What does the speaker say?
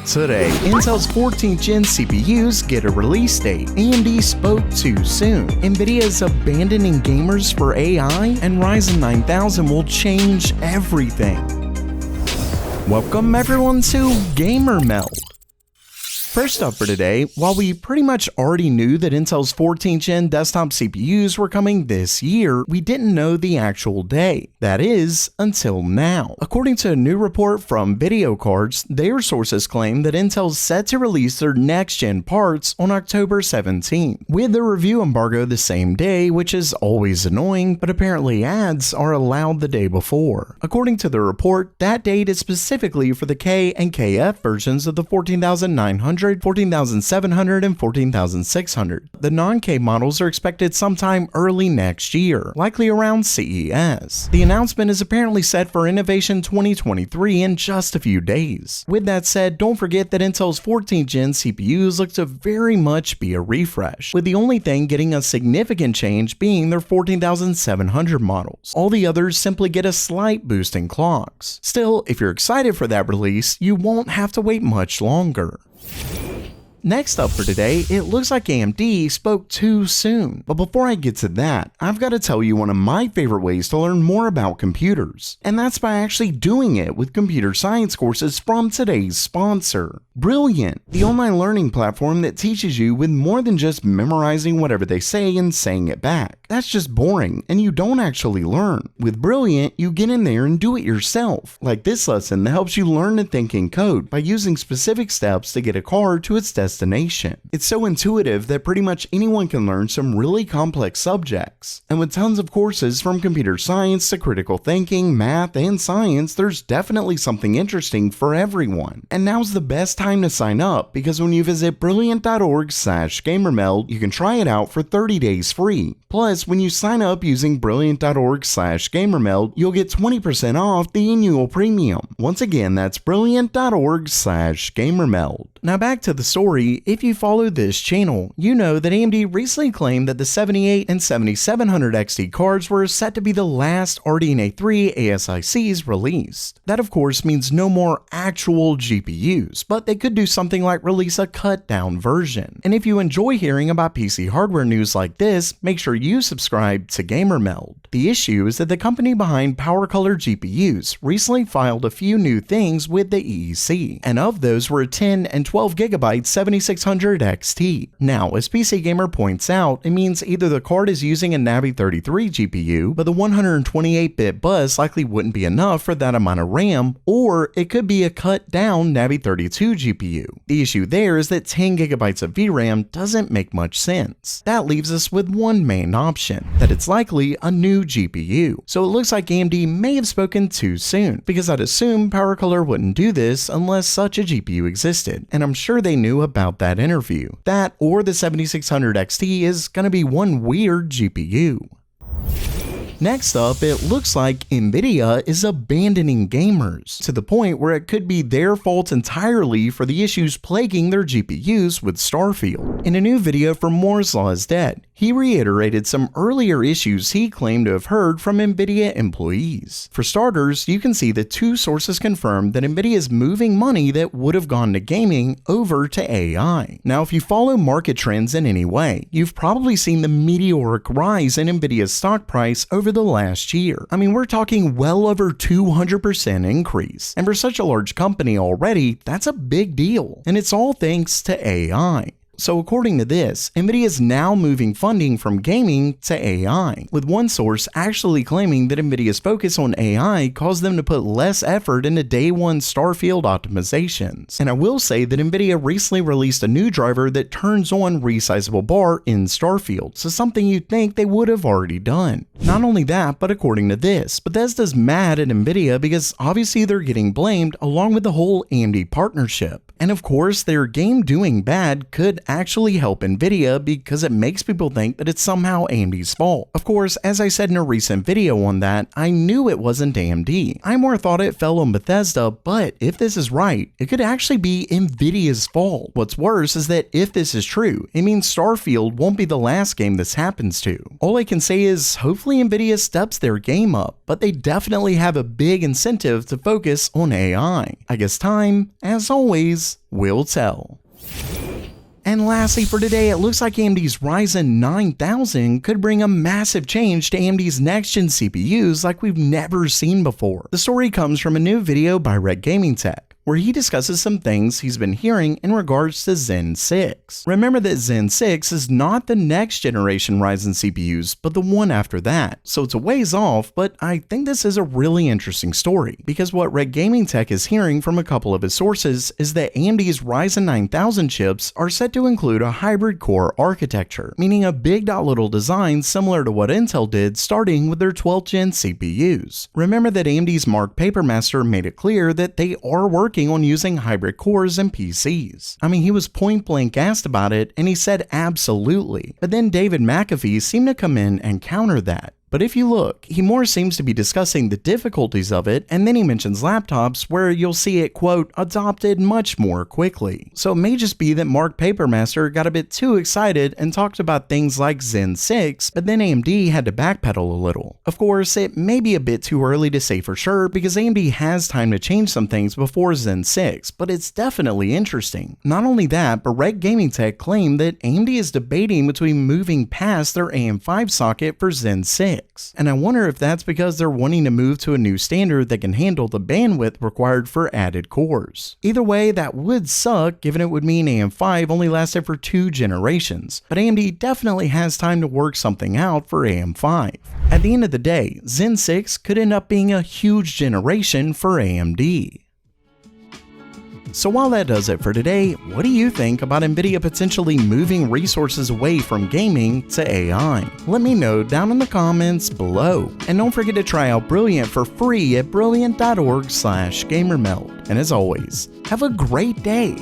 Today, Intel's 14th gen CPUs get a release date, AMD spoke too soon, Nvidia is abandoning gamers for AI, and Ryzen 9000 will change everything. Welcome everyone to Gamer Meld. First up for today, while we pretty much already knew that Intel's 14th gen desktop CPUs were coming this year, we didn't know the actual day. That is, until now. According to a new report from Video Cards, their sources claim that Intel's set to release their next-gen parts on October 17th, with the review embargo the same day, which is always annoying, but apparently ads are allowed the day before. According to the report, that date is specifically for the K and KF versions of the 14900, 14700, and 14600. The non-K models are expected sometime early next year, likely around CES. The announcement is apparently set for Innovation 2023 in just a few days. With that said, don't forget that Intel's 14th gen CPUs look to very much be a refresh, with the only thing getting a significant change being their 14700 models. All the others simply get a slight boost in clocks. Still, if you're excited for that release, you won't have to wait much longer. Next up for today, it looks like AMD spoke too soon. But before I get to that, I've got to tell you one of my favorite ways to learn more about computers. And that's by actually doing it with computer science courses from today's sponsor, Brilliant, the online learning platform that teaches you with more than just memorizing whatever they say and saying it back. That's just boring, and you don't actually learn. With Brilliant, you get in there and do it yourself. Like this lesson that helps you learn to think and code by using specific steps to get a car to its destination. It's so intuitive that pretty much anyone can learn some really complex subjects. And with tons of courses from computer science to critical thinking, math, and science, there's definitely something interesting for everyone. And now's the best time to sign up, because when you visit brilliant.org/gamermeld, you can try it out for 30 days free. Plus, when you sign up using brilliant.org/gamermeld, you'll get 20% off the annual premium. Once again, that's brilliant.org/gamermeld. Now back to the story. If you follow this channel, you know that AMD recently claimed that the 78 and 7700 XT cards were set to be the last RDNA 3 ASICs released. That of course means no more actual GPUs, but they could do something like release a cut down version. And if you enjoy hearing about PC hardware news like this, make sure you subscribe to GamerMeld. The issue is that the company behind PowerColor GPUs recently filed a few new things with the EEC, and of those were a 10 and 12GB 7600 XT. Now, as PC Gamer points out, it means either the card is using a Navi 33 GPU, but the 128-bit bus likely wouldn't be enough for that amount of RAM, or it could be a cut down Navi 32 GPU. The issue there is that 10GB of VRAM doesn't make much sense. That leaves us with one main option, that it's likely a new GPU. So it looks like AMD may have spoken too soon, because I'd assume PowerColor wouldn't do this unless such a GPU existed, and I'm sure they knew about that interview. That or the 7600 XT is gonna be one weird GPU. Next up, it looks like Nvidia is abandoning gamers, to the point where it could be their fault entirely for the issues plaguing their GPUs with Starfield. In a new video from Moore's Law is Dead, he reiterated some earlier issues he claimed to have heard from Nvidia employees. For starters, you can see that two sources confirmed that Nvidia is moving money that would have gone to gaming over to AI. Now, if you follow market trends in any way, you've probably seen the meteoric rise in Nvidia's stock price over the last year. I mean, we're talking well over 200% increase. And for such a large company already, that's a big deal. And it's all thanks to AI. So according to this, Nvidia is now moving funding from gaming to AI, with one source actually claiming that Nvidia's focus on AI caused them to put less effort into day one Starfield optimizations. And I will say that Nvidia recently released a new driver that turns on resizable bar in Starfield, so something you'd think they would have already done. Not only that, but according to this, Bethesda's mad at Nvidia because obviously they're getting blamed along with the whole AMD partnership. And of course, their game doing bad could actually help Nvidia because it makes people think that it's somehow AMD's fault. Of course, as I said in a recent video on that, I knew it wasn't AMD. I more thought it fell on Bethesda, but if this is right, it could actually be Nvidia's fault. What's worse is that if this is true, it means Starfield won't be the last game this happens to. All I can say is hopefully Nvidia steps their game up, but they definitely have a big incentive to focus on AI. I guess time, as always, will tell. And lastly for today, it looks like AMD's Ryzen 9000 could bring a massive change to AMD's next-gen CPUs like we've never seen before. The story comes from a new video by Red Gaming Tech, where he discusses some things he's been hearing in regards to Zen 6. Remember that Zen 6 is not the next generation Ryzen CPUs, but the one after that, so it's a ways off, but I think this is a really interesting story, because what Red Gaming Tech is hearing from a couple of his sources is that AMD's Ryzen 9000 chips are set to include a hybrid core architecture, meaning a big dot little design similar to what Intel did starting with their 12th gen CPUs. Remember that AMD's Mark Papermaster made it clear that they are working on using hybrid cores in PCs. I mean, he was point blank asked about it and he said absolutely, but then David McAfee seemed to come in and counter that. But if you look, he more seems to be discussing the difficulties of it, and then he mentions laptops where you'll see it, quote, adopted much more quickly. So it may just be that Mark Papermaster got a bit too excited and talked about things like Zen 6, but then AMD had to backpedal a little. Of course, it may be a bit too early to say for sure because AMD has time to change some things before Zen 6, but it's definitely interesting. Not only that, but Red Gaming Tech claimed that AMD is debating between moving past their AM5 socket for Zen 6. And I wonder if that's because they're wanting to move to a new standard that can handle the bandwidth required for added cores. Either way, that would suck given it would mean AM5 only lasted for 2 generations, but AMD definitely has time to work something out for AM5. At the end of the day, Zen 6 could end up being a huge generation for AMD. So while that does it for today, what do you think about Nvidia potentially moving resources away from gaming to AI? Let me know down in the comments below. And don't forget to try out Brilliant for free at brilliant.org/gamermeld. And as always, have a great day.